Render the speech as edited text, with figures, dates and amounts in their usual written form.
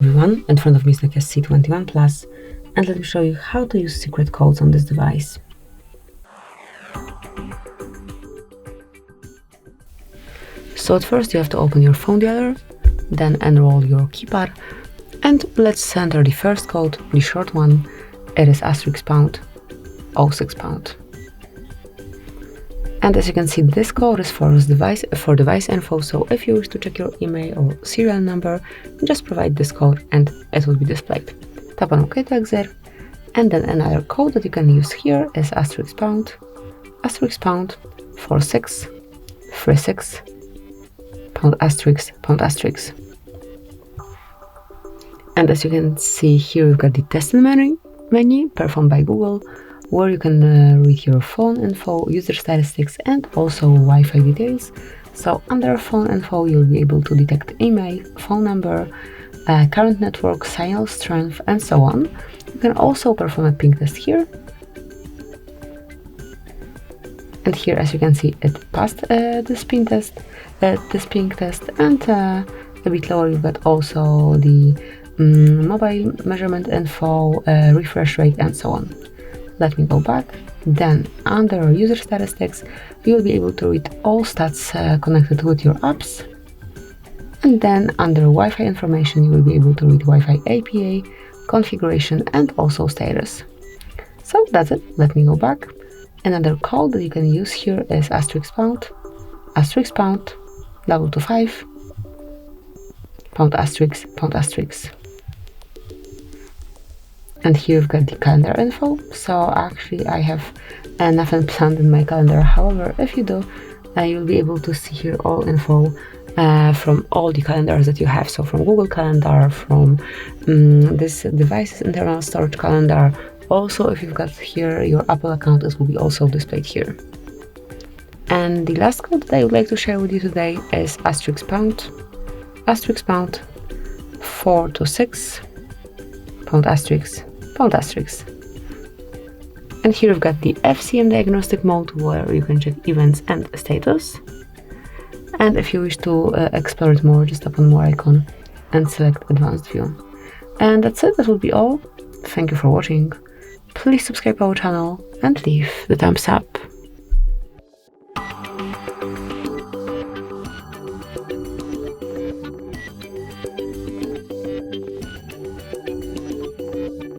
Everyone, in front of me is NOKIA C21 Plus, and let me show you how to use secret codes on this device. So at first you have to open your phone dialer, then enroll your keypad, and let's enter the first code, the short one. It is *##06#. And as you can see, this code is for device info, so if you wish to check your email or serial number, just provide this code and it will be displayed. Tap on OK to exit, and then another code that you can use here is *##4636. ###. And as you can see here, we've got the testing menu performed by Google, where you can read your phone info, user statistics, and also Wi-Fi details. So under phone info, you'll be able to detect email, phone number, current network, signal strength, and so on. You can also perform a ping test here. And here, as you can see, it passed this ping test, and a bit lower you've got also the mobile measurement info, refresh rate, and so on. Let me go back. Then under user statistics, you'll be able to read all stats connected with your apps. And then under Wi-Fi information, you will be able to read Wi-Fi APA, configuration, and also status. So that's it. Let me go back. Another code that you can use here is *##, *##, And here we've got the calendar info. So actually I have nothing planned in my calendar. However, if you do, you'll be able to see here all info from all the calendars that you have. So from Google Calendar, from this device's internal storage calendar. Also, if you've got here your Apple account, it will be also displayed here. And the last code that I would like to share with you today is *##426#. And here we've got the FCM Diagnostic Mode, where you can check events and status. And if you wish to explore it more, just tap on more icon and select Advanced View. And that's it, that will be all. Thank you for watching. Please subscribe our channel and leave the thumbs up.